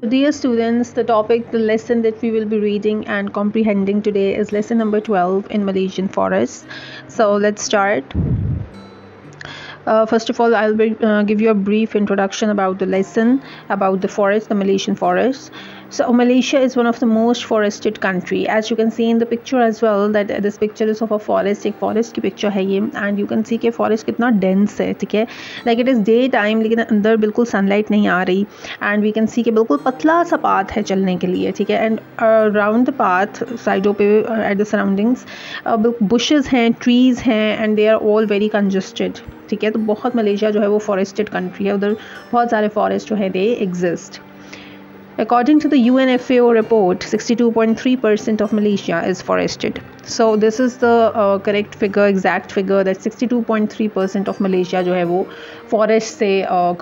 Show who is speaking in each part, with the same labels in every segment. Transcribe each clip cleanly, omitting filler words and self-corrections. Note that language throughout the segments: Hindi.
Speaker 1: Dear students, the lesson that we will be reading and comprehending today is lesson number 12 in Malaysian forests. So let's start. First of all, I'll give you a brief introduction about the lesson, about the forest, the Malaysian forest. So Malaysia is one of the most forested country. As you can see in the picture as well, that this picture is of a forest. एक forest की picture है ये, and you can see कि forest कितना dense है, ठीक है? Like it is day time, लेकिन अंदर बिल्कुल sunlight नहीं आ रही, and we can see कि बिल्कुल पतला सा path है चलने के लिए, ठीक है? And around the path, साइडों पे at the surroundings, bushes हैं, trees हैं, and they are all very congested. ठीक है, तो बहुत मलेशिया जो है वो फॉरेस्टेड कंट्री है, उधर बहुत सारे फॉरेस्ट जो है they exist. According to the UNFAO report, 62.3% of Malaysia is forested. So this is the correct figure, exact figure, that 62.3% of Malaysia जो है वो forest से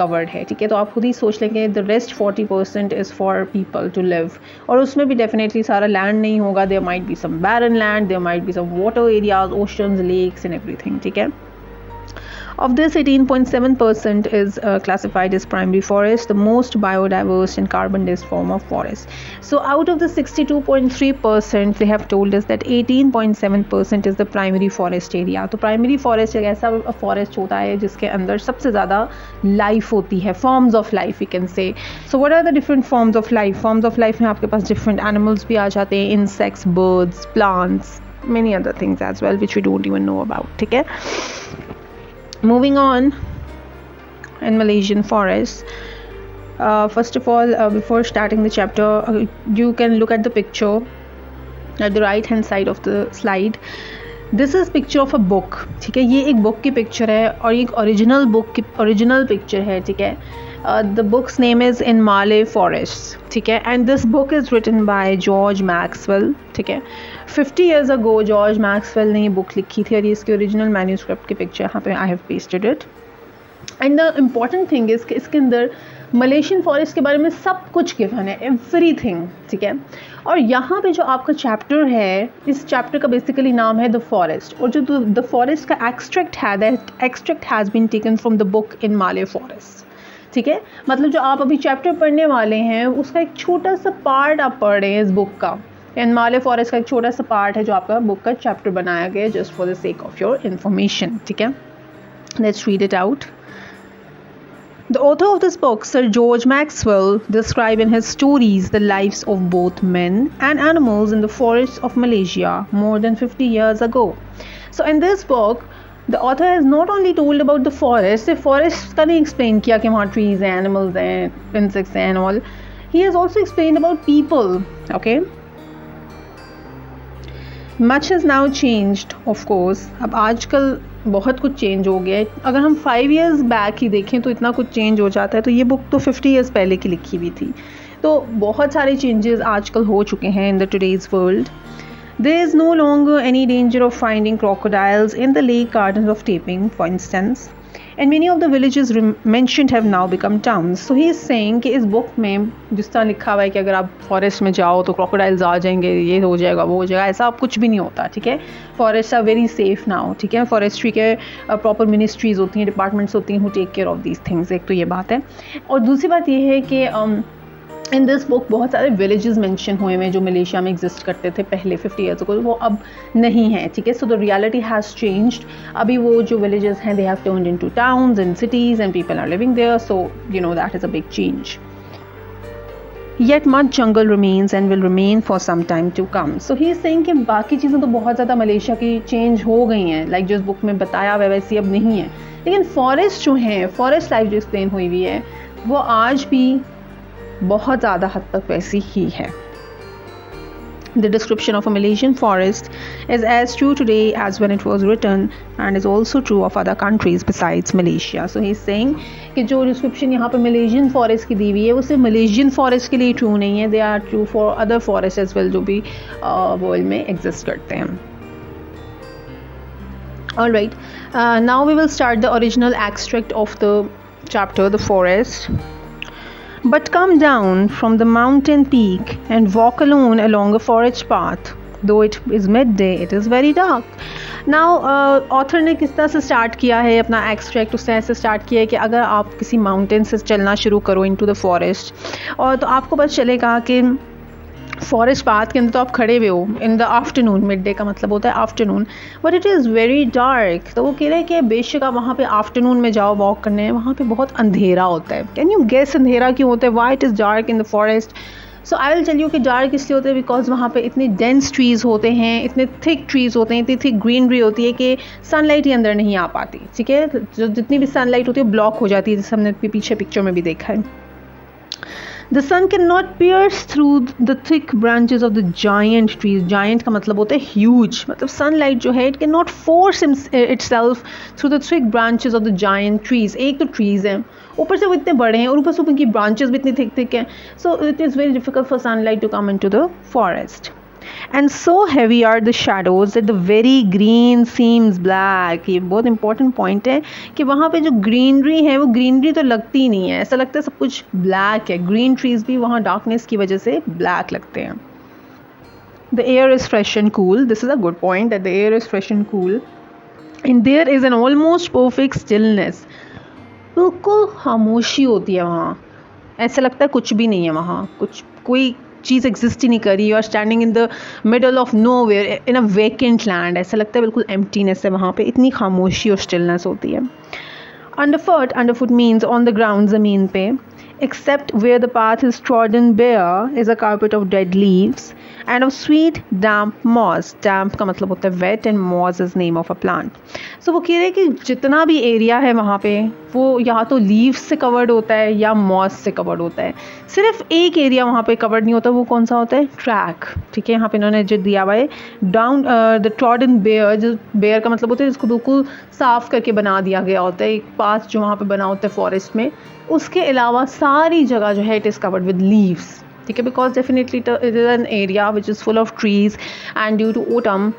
Speaker 1: covered है. ठीक है, तो आप खुद ही सोच लेंगे the rest 40% is for people to live. और उसमें भी definitely सारा land नहीं होगा. There might be some barren land, there might be some water areas, oceans, lakes and everything. ठीक है. Of this, 18.7% is classified as primary forest, the most biodiverse and carbon-based form of forest. So out of the 62.3%, they have told us that 18.7% is the primary forest area. तो primary forest एक ऐसा forest होता है जिसके अंदर सबसे ज़्यादा life होती है, forms of life we can say. So what are the different forms of life? Forms of life में आपके पास different animals भी आ जाते हैं, insects, birds, plants, many other things as well which we don't even know about. ठीक है. Moving on in Malaysian forests, first of all, before starting the chapter, you can look at the picture at the right hand side of the slide. This is picture of a book. ठीक है, ये एक book की picture है और ये एक original picture है. ठीक है, the book's name is In Malay Forests. ठीक है, and this book is written by George Maxwell. ठीक है, 50 years ago जॉर्ज मैक्सवेल ने ये बुक लिखी थी और ये इसके ओरिजिनल मैन्यूस्क्रिप्ट की पिक्चर यहाँ पे I have pasted it. And the important thing is कि इसके अंदर मलेशियन फॉरेस्ट के बारे में सब कुछ गिवन है, एवरीथिंग. ठीक है, और यहाँ पे जो आपका चैप्टर है, इस चैप्टर का बेसिकली नाम है द फॉरेस्ट, और जो द फॉरेस्ट का एक्सट्रैक्ट है, that extract has been taken from the book in माले फॉरेस्ट. ठीक है, मतलब जो आप अभी चैप्टर पढ़ने वाले हैं उसका एक छोटा सा पार्ट आप पढ़ रहे हैं इस बुक का. इन माले फॉरेस्ट का एक छोटा सा पार्ट है जो आपका बुक का चैप्टर बनाया गया है just for the sake of your information. ठीक है, let's read it out. The author of this book, Sir George Maxwell, described in his stories the lives of both men and animals in the forests of Malaysia more than 50 years ago. So in this book, the author has not only told about the forest, the forest का नहीं explain किया कि वहाँ trees हैं, animals हैं, insects हैं and all. He has also explained about people. Okay. Much has now changed, of course. अब आजकल बहुत कुछ चेंज हो गया है. अगर हम 5 years बैक ही देखें तो इतना कुछ चेंज हो जाता है. तो ये बुक तो 50 years पहले की लिखी हुई थी. तो बहुत सारे चेंजेस आजकल हो चुके हैं in the today's world. There is no longer any danger of finding crocodiles in the lake gardens of Taping, for instance. And many of the villages mentioned have now become towns. So he is saying कि इस बुक में जिस तरह लिखा हुआ है कि अगर आप फॉरेस्ट में जाओ तो crocodiles आ जाएंगे, ये हो जाएगा, वो हो जाएगा, ऐसा अब कुछ भी नहीं होता. ठीक है, forest are very safe now. ठीक है, फॉरेस्ट्री के प्रॉपर मिनिस्ट्रीज होती हैं, डिपार्टमेंट्स होती हैं who take care of these things. एक तो ये बात है, और दूसरी बात ये है कि इन दिस बुक बहुत सारे विलेजेस मेंशन हुए हैं जो मलेशिया में एग्जिस्ट करते थे पहले 50 years ago, वो अब नहीं है. ठीक है, so the reality has changed. अभी वो जो विलेजेस हैं they have turned into towns and cities and people are living there. So you know that is a big change. Yet much jungle remains and will remain for some time to come. So he is saying कि बाकी चीज़ें तो बहुत ज़्यादा मलेशिया की चेंज हो गई हैं, लाइक जिस बुक में बताया हुआ वैसी अब नहीं है, लेकिन फॉरेस्ट जो हैं, फॉरेस्ट लाइफ जो एक्सप्लेन हुई हुई है वो आज भी बहुत ज़्यादा हद तक वैसी ही है. The description of a Malaysian forest is as true today as when it was written and is also true of other countries besides Malaysia. So he is saying कि जो description यहाँ पे Malaysian forest की दी हुई है वो सिर्फ Malaysian forest के लिए true नहीं है, they are true for other forests as well जो भी world में exist करते हैं. Alright, now we will start the original extract of the chapter, the forest. But come down from the mountain peak and walk alone along a forest path. Though it is midday, it is very dark, now author ने किस तरह से स्टार्ट किया है अपना एक्सट्रैक्ट, उसने ऐसे स्टार्ट किया है कि अगर आप किसी माउंटेन से चलना शुरू करो इनटू द फॉरेस्ट, और तो आपको पता चलेगा कि फॉरेस्ट पाथ के अंदर तो आप खड़े हुए हो in the afternoon, mid day का मतलब होता है afternoon, but it is very dark. तो वो कह रहे हैं कि बेशक आप वहाँ पे आफ्टरनून में जाओ वॉक करने, वहाँ पे बहुत अंधेरा होता है। कैन यू गेस अंधेरा क्यों होता है, why it is dark in the forest? So I will tell you कि डार्क इसलिए होते हैं बिकॉज वहाँ पे इतने डेंस ट्रीज़ होते हैं, इतने थिक ट्रीज़ होते हैं, इतनी थिक ग्रीनरी होती है कि सनलाइट ही अंदर नहीं आ पाती, ठीक है। जो जितनी भी सनलाइट होती है ब्लॉक हो जाती है, जैसे हमने पीछे पिक्चर में भी देखा है। The sun cannot pierce through the thick branches of the giant trees. Giant का मतलब होता है huge, मतलब sunlight जो है it cannot force itself through the thick branches of the giant trees. एक तो trees हैं, ऊपर से वो इतने बड़े हैं और ऊपर से उनकी branches भी इतनी thick हैं, so it is very difficult for sunlight to come into the forest. And so heavy are the shadows that the very green seems black. ये बहुत important point है कि वहाँ पे जो greenery है वो greenery तो लगती ही नहीं है, ऐसा लगता है सब कुछ black है। green trees भी वहाँ darkness की वजह से black लगते हैं। The air is fresh and cool. This is a good point, that the air is fresh and cool. And there is an almost perfect stillness. बिल्कुल खामोशी होती है वहाँ, ऐसा लगता है कुछ भी नहीं है वहाँ, कुछ कोई चीज़ एग्जिस्ट ही नहीं करी। You are standing in the middle of nowhere in a vacant land, ऐसा लगता है बिल्कुल एम्प्टीनेस है वहाँ पे, इतनी खामोशी और स्टिलनेस होती है। अंडरफुट मीन्स ऑन द ग्राउंड, ज़मीन पे, except where the path is trodden bare is a carpet of dead leaves and of sweet damp moss. Damp का मतलब होता है wet and moss is name of a plant. So वो कह रहे हैं कि जितना भी एरिया है वहाँ पे वो या तो लीव्स से कवर्ड होता है या मॉस से कवर्ड होता है। सिर्फ एक एरिया वहाँ पे कवर्ड नहीं होता, वो कौन सा होता है? ट्रैक, ठीक है। यहाँ पे इन्होंने जो दिया हुआ है डाउन द ट्रॉडन बेयर, जो बेयर का मतलब होता है जिसको बिल्कुल साफ करके बना दिया गया होता है, एक पाथ जो वहाँ पे बना होता है फॉरेस्ट में, उसके अलावा सारी जगह जो है it is covered with leaves, ठीक है। Because definitely it is an area which is full of trees and due to autumn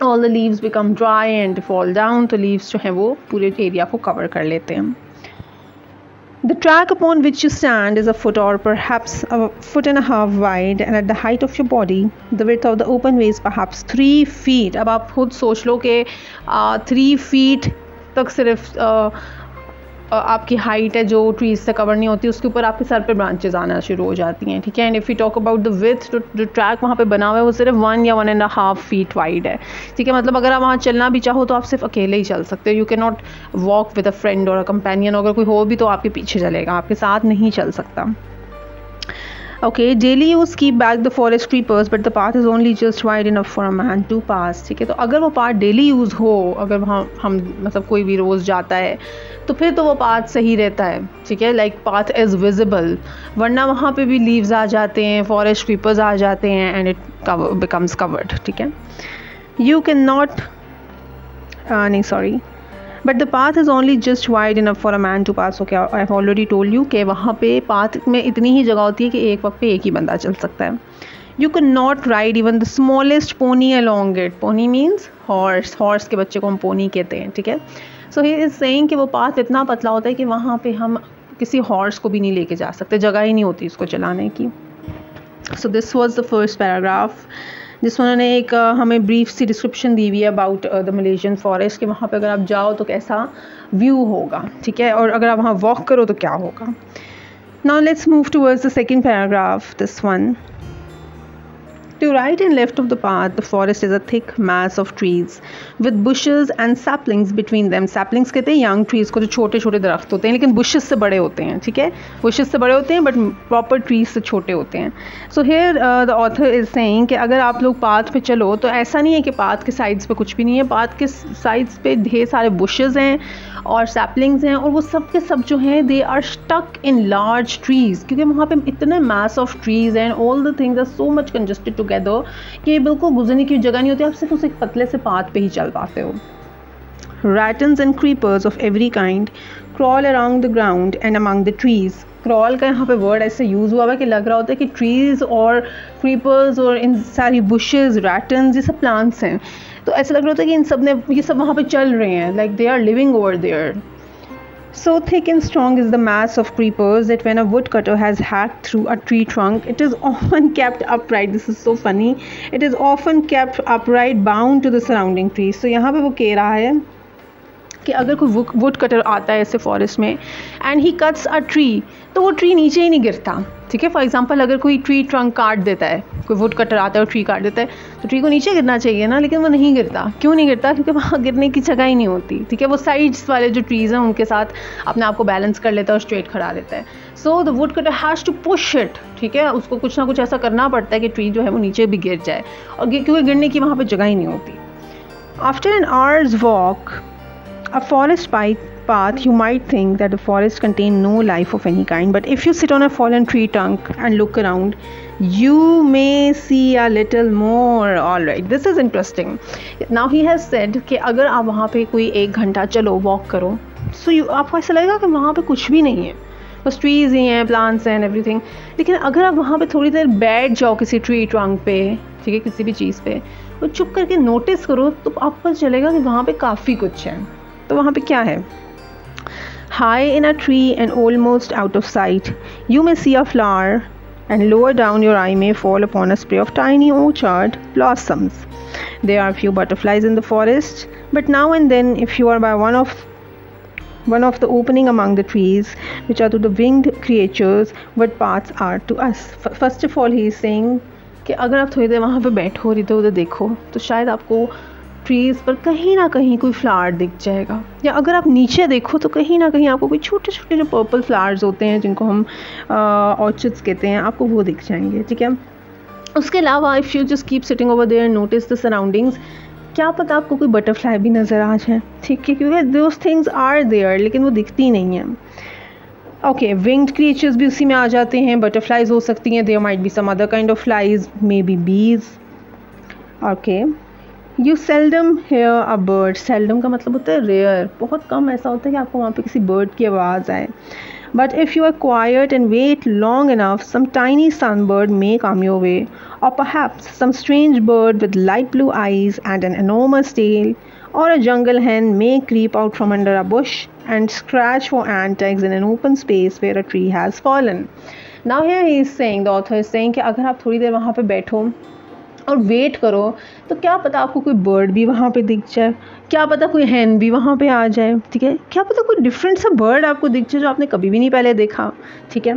Speaker 1: all the leaves become dry and fall down, तो लीव्स जो हैं वो पूरे एरिया को कवर कर लेते हैं। The track upon which you stand is a foot or perhaps a foot and a half wide, and at the height of your body, the width of the open way is perhaps 3 feet. अब आप खुद सोच लो कि 3 feet तक सिर्फ आपकी हाइट है जो ट्रीज से कवर नहीं होती, उसके ऊपर आपके सर पे ब्रांचेस आना शुरू हो जाती हैं, ठीक है। And if you talk about the width, जो ट्रैक वहाँ पे बना हुआ है वो सिर्फ 1 या 1.5 feet वाइड है, ठीक है। मतलब अगर आप वहाँ चलना भी चाहो तो आप सिर्फ अकेले ही चल सकते हो, you can not walk with a friend और अ कंपेनियन, अगर कोई हो भी तो आपके पीछे चलेगा, आपके साथ नहीं चल सकता। Okay, daily use keep back the forest creepers, but the path is only just wide enough for a man to pass, ठीक है। तो अगर वो पाथ डेली यूज़ हो, अगर वहाँ हम मतलब कोई भी रोज़ जाता है तो फिर तो वो पाथ सही रहता है, ठीक है, लाइक पाथ इज़ विजिबल, वरना वहाँ पे भी लीव्स आ जाते हैं, फॉरेस्ट क्रीपर्स आ जाते हैं एंड इट बिकम्स कवर्ड, ठीक है। यू कैन नॉट नहीं sorry but the path is only just wide enough for a man to pass. Okay, I have already told you कि वहाँ पे पाथ में इतनी ही जगह होती है कि एक वक्त पे एक ही बंदा चल सकता है। You can not ride even the smallest pony along it. Pony means horse, horse के बच्चे को हम पोनी कहते हैं, ठीक है। सो ही इज़ सेइंग कि वो पाथ इतना पतला होता है कि वहाँ पे हम किसी हॉर्स को भी नहीं लेके जा सकते, जगह ही नहीं होती इसको चलाने की। So this was the first paragraph जिसमें उन्होंने एक हमें ब्रीफ सी डिस्क्रिप्शन दी हुई है अबाउट द मलेशियन फॉरेस्ट, कि वहाँ पे अगर आप जाओ तो कैसा व्यू होगा, ठीक है, और अगर आप वहाँ वॉक करो तो क्या होगा। Now let's move towards the second paragraph, this one. To right and left of the path, the forest is a thick mass of trees with bushes and saplings between them. Saplings कहते हैं young trees को, जो छोटे छोटे दरख्त होते हैं लेकिन bushes से बड़े होते हैं, ठीक है, bushes से बड़े होते हैं but proper trees से छोटे होते हैं। So here the author is saying कि अगर आप लोग path पे चलो तो ऐसा नहीं है कि path के sides पे कुछ भी नहीं है, path के sides पे ढेर सारे bushes हैं और saplings हैं, और वो सब के सब जो हैं they are stuck in large trees, क्योंकि वहाँ पे इतने mass of trees हैं, all the things are so much congested together कि बिल्कुल गुजरने की जगह नहीं होती, आप सिर्फ उस एक पतले से पाथ पे ही चल पाते हो। Rattlins and creepers of every kind crawl around the ground and among the trees. Crawl का यहाँ पे वर्ड ऐसे यूज़ हुआ है कि लग रहा होता है कि trees और creepers और इन सारी bushes, rattlins, ये सब plants हैं, तो ऐसा लग रहा होता है कि इन सब ने ये सब वहाँ पे चल रहे हैं, like they are living over there. So thick and strong is the mass of creepers that when a woodcutter has hacked through a tree trunk, it is often kept upright. This is so funny. It is often kept upright, bound to the surrounding trees. So यहाँ पे वो कह रहा है कि अगर कोई वुड कटर आता है ऐसे फॉरेस्ट में and he cuts a tree, तो वो ट्री नीचे ही नहीं गिरता, ठीक है। फॉर एग्जांपल अगर कोई ट्री ट्रंक काट देता है, कोई वुड कटर आता है और ट्री काट देता है, तो ट्री को नीचे गिरना चाहिए ना, लेकिन वो नहीं गिरता। क्यों नहीं गिरता? क्योंकि वहाँ गिरने की जगह ही नहीं होती, ठीक है। वो साइड्स वाले जो ट्रीज़ हैं उनके साथ अपने आप को बैलेंस कर लेता है और स्ट्रेट खड़ा देता है। So the wood cutter has to push it, ठीक है। उसको कुछ ना कुछ ऐसा करना पड़ता है कि ट्री जो है वो नीचे भी गिर जाए, और क्योंकि गिरने की वहाँ पर जगह ही नहीं होती। After an hours walk a forest path, you might think that the forest contains no life of any kind, but if you sit on a fallen tree trunk and look around, you may see a little more. All right, this is interesting. Now he has said कि अगर आप वहाँ पे कोई 1 घंटा चलो, वॉक करो, so आपको ऐसा लगेगा कि वहाँ पे कुछ भी नहीं है, बस ट्रीज़ ही हैं, प्लांट्स हैं, एवरीथिंग। लेकिन अगर आप वहाँ पे थोड़ी देर बैठ जाओ किसी ट्री ट्रंक पे, ठीक है, किसी भी चीज़ पे, और चुप करके नोटिस करो, तो आपको पता चलेगा कि वहाँ पे काफ़ी कुछ है। तो वहाँ पे क्या है? High in a tree and almost out of sight, you may see a flower, and lower down your eye may fall upon a spray of tiny orchard blossoms. There are few butterflies in the forest, but now and then, if you are by one of the opening among the trees, which are to the winged creatures, what paths are to us. First of all, he is saying कि अगर आप थोड़ी देर वहाँ पे बैठो और इधर उधर देखो, तो शायद आपको ट्रीज़ पर कहीं ना कहीं कोई फ्लावर दिख जाएगा, या अगर आप नीचे देखो तो कहीं ना कहीं आपको कोई छोटे छोटे जो पर्पल फ्लावर्स होते हैं जिनको हम ऑर्चिड्स कहते हैं, आपको वो दिख जाएंगे, ठीक है। उसके अलावा if you just keep sitting over there, notice the surroundings, क्या पता आपको कोई बटरफ्लाई भी नज़र आ जाए, ठीक है, क्योंकि दोज थिंग्स आर देयर, लेकिन वो दिखती नहीं है। ओके, विंग्ड क्रिएचर्स भी उसी में आ जाते हैं, बटरफ्लाइज हो सकती हैं, there might be some other kind of flies, maybe bees. Okay, you seldom hear a bird, seldom का मतलब होता है रेयर, बहुत कम ऐसा होता है कि आपको वहाँ पे किसी बर्ड की आवाज़ आए। But if you are quite and wait long enough, some tiny sunbird may come your way, or perhaps some strange bird with light blue eyes and an enormous tail, or a jungle hen may creep out from under a bush and scratch for ant eggs in an open space where a tree has fallen. Now here he is saying, the author is saying कि अगर आप थोड़ी देर वहाँ पे बैठो और वेट करो, तो क्या पता आपको कोई बर्ड भी वहाँ पे दिख जाए, क्या पता कोई हैन भी वहाँ पे आ जाए, ठीक है, क्या पता कोई डिफरेंट सा बर्ड आपको दिख जाए जो आपने कभी भी नहीं पहले देखा, ठीक है।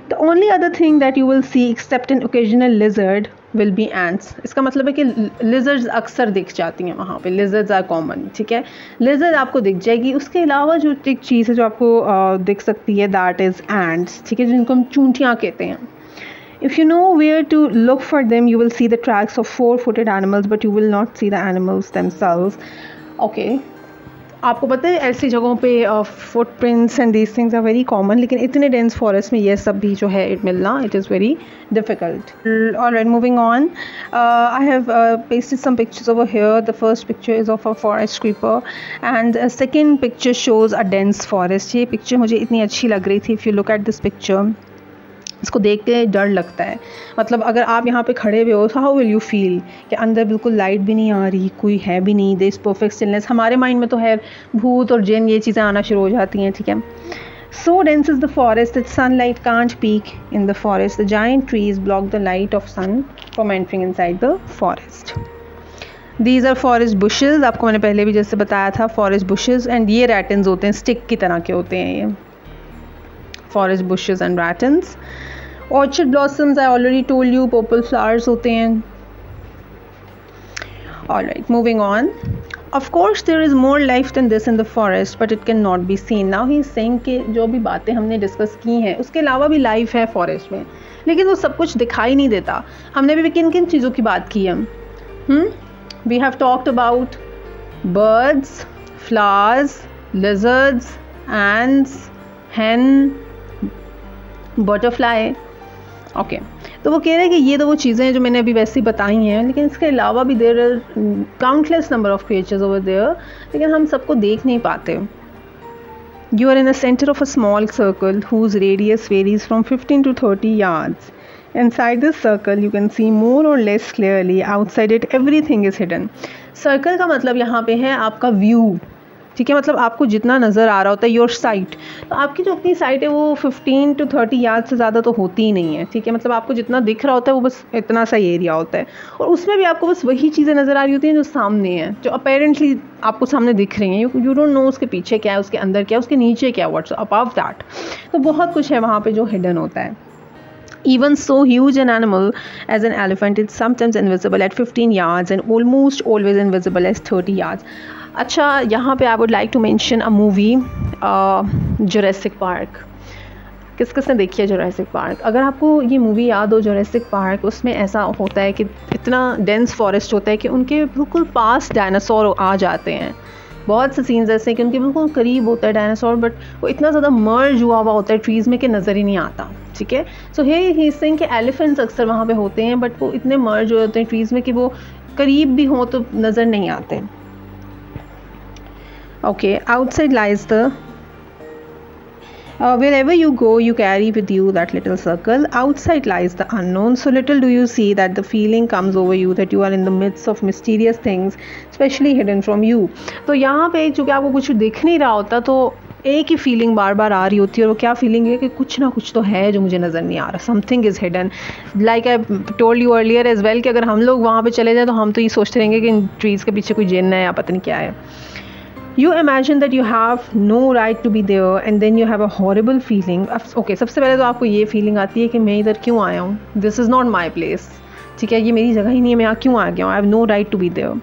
Speaker 1: The only other thing that you will see except an occasional lizard will be ants. इसका मतलब है कि लिजर्ड्स अक्सर दिख जाती हैं वहाँ पे, लिजर्ड्स आर कॉमन, ठीक है, लिजर्ड आपको दिख जाएगी। उसके अलावा जो एक चीज़ है जो आपको दिख सकती है, दैट इज़ एंट्स, ठीक है, जिनको हम चूंटियाँ कहते हैं। If you know where to look for them, you will see the tracks of 4-footed animals, but you will not see the animals themselves. Okay. आपको पता है ऐसी जगहों पे footprints and these things are very common, लेकिन इतने डेंस फॉरेस्ट में ये सब भी जो है मिलना, it is very difficult. Alright, moving on, I have pasted some pictures over here. The first picture is of a forest creeper and a second picture shows a dense forest. ये पिक्चर मुझे इतनी अच्छी लग रही थी। If you look at this picture, इसको देख के डर लगता है, मतलब अगर आप यहाँ पे खड़े हुए हो, हाउ विल यू फील कि अंदर बिल्कुल लाइट भी नहीं आ रही, कोई है भी नहीं, देयर इज परफेक्ट स्टिलनेस। हमारे माइंड में तो है भूत और जिन, ये चीज़ें आना शुरू हो जाती हैं, ठीक है। So dense is the forest that sunlight can't peek in the forest, the giant trees block the light of sun from entering inside the forest. These are forest bushes, आपको मैंने पहले भी जैसे बताया था, फॉरेस्ट बुशेज, एंड ये रैटन्स होते हैं, स्टिक की तरह के होते हैं ये forest bushes and rattans. Orchid blossoms, I already told you, purple flowers होते हैं। Alright, moving on, of course there is more life than this in the forest, but it can not be seen. Now he is saying कि जो भी बातें हमने डिस्कस की हैं उसके अलावा भी लाइफ है फॉरेस्ट में, लेकिन वो सब कुछ दिखाई नहीं देता। हमने भी किन किन चीज़ों की बात की है? We have talked about birds, flowers, lizards, ants, hen, butterfly. Okay, तो वो कह रहे हैं कि ये तो वो चीज़ें हैं जो मैंने अभी वैसे ही बताई हैं, लेकिन इसके अलावा भी there are countless number of creatures over there, लेकिन हम सबको देख नहीं पाते। You are in the centre of a small circle whose radius varies from 15 to 30 yards. Inside this circle you can see more or less clearly. Outside it everything is hidden. Circle का मतलब यहाँ पे है आपका व्यू, ठीक है, मतलब आपको जितना नज़र आ रहा होता है योर साइट, तो आपकी जो अपनी साइट है वो 15 to 30 यार्ड से ज़्यादा तो होती ही नहीं है। ठीक है, मतलब आपको जितना दिख रहा होता है वो बस इतना सा एरिया होता है, और उसमें भी आपको बस वही चीज़ें नज़र आ रही होती हैं जो सामने हैं, जो अपेरेंटली आपको सामने दिख रही हैं। यू डोंट नो उसके पीछे क्या है, उसके अंदर क्या है, उसके नीचे क्या है, व्हाट्स अबव दैट। तो बहुत कुछ है वहाँ पर जो हिडन होता है। Even so huge an animal as an elephant is sometimes invisible at 15 yards and almost always invisible as 30 yards. अच्छा, यहाँ पे I would like to mention a movie Jurassic Park. किस किस ने देखी है जुरासिक पार्क? अगर आपको ये मूवी याद हो जुरासिक पार्क, उसमें ऐसा होता है कि इतना डेंस फॉरेस्ट होता है कि उनके बिल्कुल पास डायनासोर आ जाते हैं। बहुत से सीन्स ऐसे हैं कि उनके बिल्कुल करीब होता है डायनासोर, बट वो इतना ज़्यादा मर्ज हुआ होता है ट्रीज़ में कि नज़र ही नहीं आता। ठीक है, सो ही सेइंग कि एलिफेंट्स अक्सर वहाँ पे होते हैं, बट वो इतने मर्ज हो होते हैं ट्रीज़ में कि वो करीब भी हों तो नज़र नहीं आते। Okay, outside lies the wherever you go, you carry with you that little circle. Outside lies the unknown. So little do you see that the feeling comes over you that you are in the midst of mysterious things, especially hidden from you. तो यहाँ पे चूँकि आपको कुछ दिख नहीं रहा होता, तो एक ही फीलिंग बार बार आ रही होती है, और वो क्या फीलिंग है कि कुछ ना कुछ तो है जो मुझे नज़र नहीं आ रहा। Something is hidden, like I told you earlier as well कि अगर हम लोग वहाँ पे चले जाएँ तो हम तो ये सोचते रहेंगे कि इन ट्रीज़ के पीछे कोई जिन्न है या पता नहीं क्या है। You imagine that you have no right to be there and then you have a horrible feeling. Okay, सबसे पहले तो आपको ये फीलिंग आती है कि मैं इधर क्यों आया हूँ, this is not my place. ठीक है, ये मेरी जगह ही नहीं है, मैं यहाँ क्यों आ गया हूँ, I have no right to be there.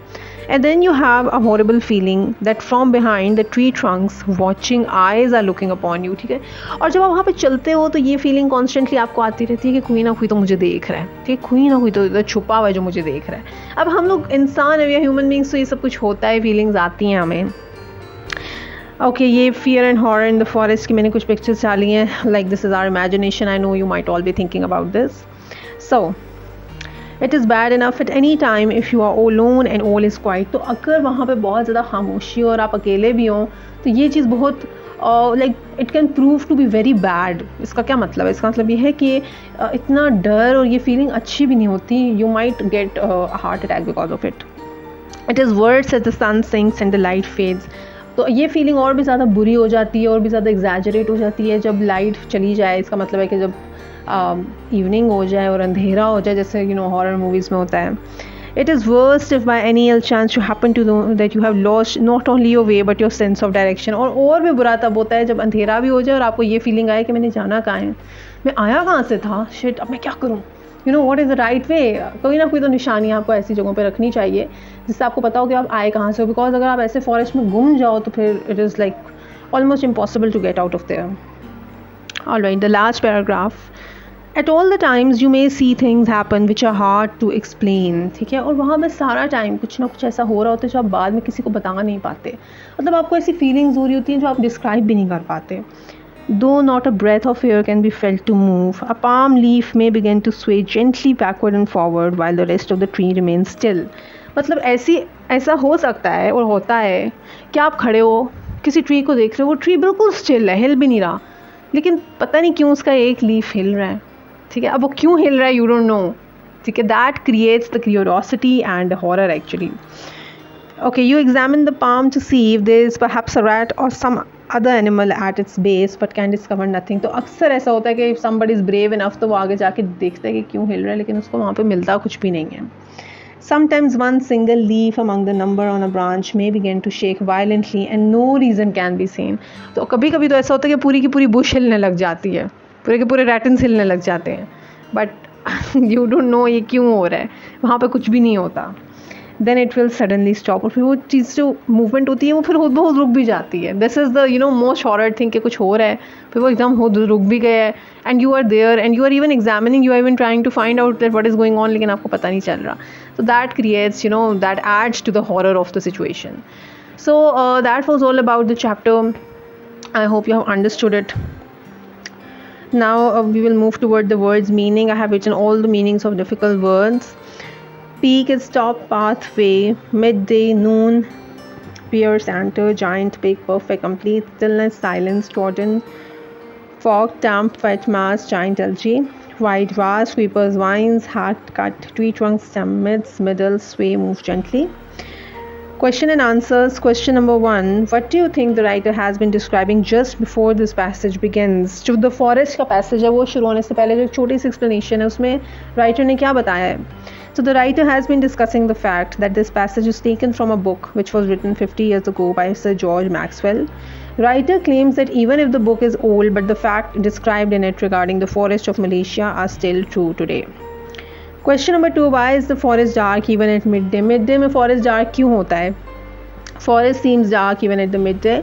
Speaker 1: And then you have a horrible feeling that from behind the tree trunks watching eyes are looking upon you. ठीक है, और जब आप वहाँ पे चलते हो तो ये फीलिंग कॉन्स्टेंटली आपको आती रहती है कि कोई ना कोई तो मुझे देख रहा है। ठीक है, कोई ना कोई तो इधर छुपा हुआ है जो मुझे देख रहा है। अब हम लोग इंसान है, ह्यूमन बींग्स, तो ये सब कुछ होता है, फीलिंग्स आती हैं हमें। ओके, ये fear and horror in the forest की मैंने कुछ पिक्चर्स डाली हैं, like this is our imagination. I know you might all be thinking about this. So it is bad enough at any time if you are alone and all is quiet. तो अगर वहाँ पे बहुत ज़्यादा खामोशी हो और आप अकेले भी हों तो ये चीज़ बहुत like it can prove to be very bad. इसका क्या मतलब है? इसका मतलब ये है कि इतना डर और ये फीलिंग अच्छी भी नहीं होती। You might get heart attack because of it. It is worse as the sun sinks and the light fades. तो ये फीलिंग और भी ज़्यादा बुरी हो जाती है और भी ज़्यादा एग्जैजरेट हो जाती है जब लाइट चली जाए। इसका मतलब है कि जब इवनिंग हो जाए और अंधेरा हो जाए, जैसे हॉरर मूवीज़ में होता है। It is worst if by any chance you happen to know that you have lost not only your way but your sense of direction. और भी बुरा तब होता है जब अंधेरा भी हो जाए और आपको ये फीलिंग आए कि मैंने जाना कहाँ है, मैं आया कहाँ से था, शिट अब मैं क्या करूँ, what is the right way. कोई ना कोई तो निशानी आपको ऐसी जगहों पे रखनी चाहिए जिससे आपको पता हो कि आप आए कहाँ से हो। बिकॉज अगर आप ऐसे फॉरेस्ट में गुम जाओ तो फिर it is like almost impossible to get out of there. Alright, the last paragraph. At all the times you may see things happen which are hard to explain. ठीक है, और वहाँ में सारा टाइम कुछ ना कुछ ऐसा हो रहा होता है जो आप बाद में किसी को बता नहीं पाते। मतलब आपको ऐसी फीलिंग्स हो रही होती हैं जो आप डिस्क्राइब भी नहीं कर पाते। Though not a breath of air can be felt to move, a palm leaf may begin to sway gently backward and forward while the rest of the tree remains still. मतलब ऐसा हो सकता है और होता है कि आप खड़े हो, किसी ट्री को देख रहे हो, वो ट्री बिल्कुल स्टिल है, हिल भी नहीं रहा, लेकिन पता नहीं क्यों उसका एक लीफ हिल रहा है। ठीक है, अब वो क्यों हिल रहा है, यू डोंट नो। ठीक है, that creates the curiosity and horror actually. Okay, you examine the palm to see if there is perhaps a rat or some other animal at its base but can discover nothing. तो अक्सर ऐसा होता है कि if somebody is brave enough तो वो आगे जाके देखता है कि क्यों हिल रहा है, लेकिन उसको वहाँ पे मिलता कुछ भी नहीं है। Sometimes one single leaf among the number on a branch may begin to shake violently and no reason can be seen. तो कभी कभी तो ऐसा होता है कि पूरी की पूरी बुश हिलने लग जाती है, पूरे के पूरे रैटन्स हिलने लग जाते हैं, बट यू डोंट नो ये क्यों हो रहा है, वहाँ पे कुछ भी नहीं होता। Then it will suddenly stop, और फिर वो चीज़ जो मूवमेंट होती है वो फिर खुद बहुत रुक भी जाती है। This is the most horror thing कि कुछ हो रहा है फिर वो एकदम खुद रुक भी गया है, and you are there and you are even examining, you are even trying to find out that what is going on, लेकिन आपको पता नहीं चल रहा। So that creates, that adds to the horror of the situation. So that was all about the chapter. I hope you have understood it. Now we will move toward the words meaning. I have written all the meanings of difficult words. Peak is top, pathway, midday, noon, pier, center, giant, big, perfect, complete, stillness, silence, Jordan, fog, damp, wet mass, giant algae, white vase, sweepers, vines, hard cut, tree trunks, stem, midst, middle, sway, move gently. Question and answers. Question number 1. What do you think the writer has been describing just before this passage begins? जो the forest का passage है वो शुरू होने से पहले जो एक छोटी सी explanation है उसमें writer ने क्या बताया है? So the writer has been discussing the fact that this passage is taken from a book which was written 50 years ago by Sir George Maxwell. Writer claims that even if the book is old, but the facts described in it regarding the forest of Malaysia are still true today. Question number 2. Why is the forest dark even at midday? Midday में forest dark क्यों होता है? Forest seems dark even at the midday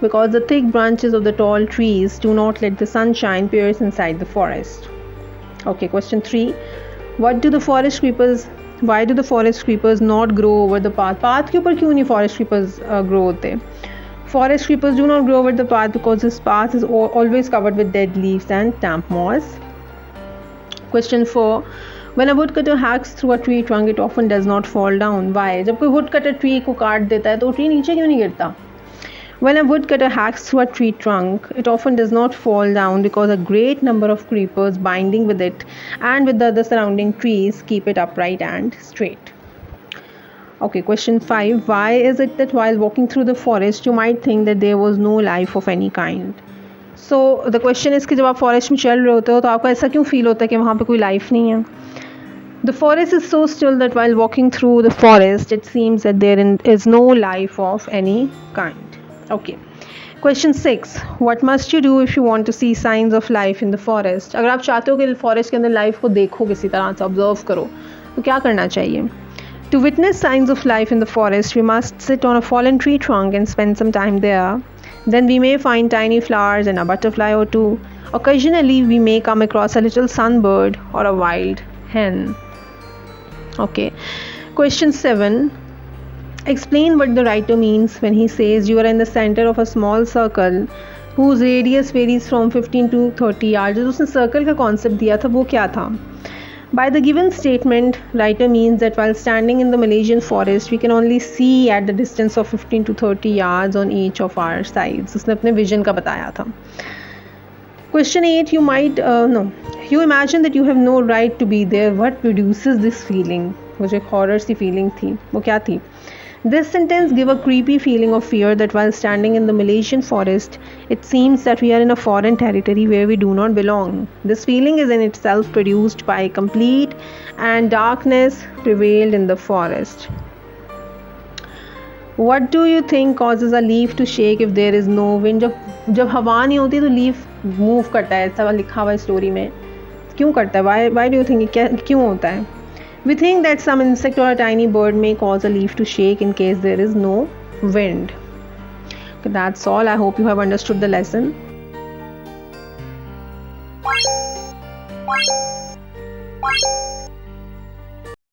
Speaker 1: because the thick branches of the tall trees do not let the sunshine pierce inside the forest. Okay, question 3. Why do the forest creepers not grow over the path? Path के ऊपर क्यों नहीं forest creepers grow होते? Forest creepers do not grow over the path because this path is always covered with dead leaves and damp moss. Question 4. When a woodcutter hacks through a tree trunk, it often does not fall down. Why? जब कोई woodcutter tree को काट देता है तो tree नीचे क्यों नहीं गिरता? When a woodcutter hacks through a tree trunk, it often does not fall down because a great number of creepers binding with it and with the other surrounding trees keep it upright and straight. Okay, question 5. Why is it that while walking through the forest, you might think that there was no life of any kind? So the question is कि जब आप forest में चल रहे होते हो तो आपको ऐसा क्यों feel होता है कि वहाँ पे कोई life नहीं है? The forest is so still that while walking through the forest, it seems that there is no life of any kind. Okay. Question 6. What must you do if you want to see signs of life in the forest? अगर आप चाहते हो कि forest के अंदर life को देखो किसी तरह से observe करो तो क्या करना चाहिए? To witness signs of life in the forest, we must sit on a fallen tree trunk and spend some time there. Then we may find tiny flowers and a butterfly or two. Occasionally, we may come across a little sunbird or a wild hen. Okay. Question 7. Explain what the writer means when he says you are in the center of a small circle whose radius varies from 15 to 30 yards. जो उसने circle का concept दिया था वो क्या था? By the given statement, writer means that while standing in the Malaysian forest, we can only see at the distance of 15 to 30 yards on each of our sides. उसने अपने vision का बताया था. Question 8. You imagine that you have no right to be there. What produces this feeling? वो जो एक horror सी feeling थी वो क्या थी? This sentence gives a creepy feeling of fear that while standing in the Malaysian forest, it seems that we are in a foreign territory where we do not belong. This feeling is in itself produced by complete and darkness prevailed in the forest. What do you think causes a leaf to shake if there is no wind? जब हवा नहीं होती तो leaf move करता है, ऐसा लिखा हुआ है स्टोरी में. क्यों करता है? Why do you think क्यों होता है? We think that some insect or a tiny bird may cause a leaf to shake in case there is no wind. Okay, that's all. I hope you have understood the lesson.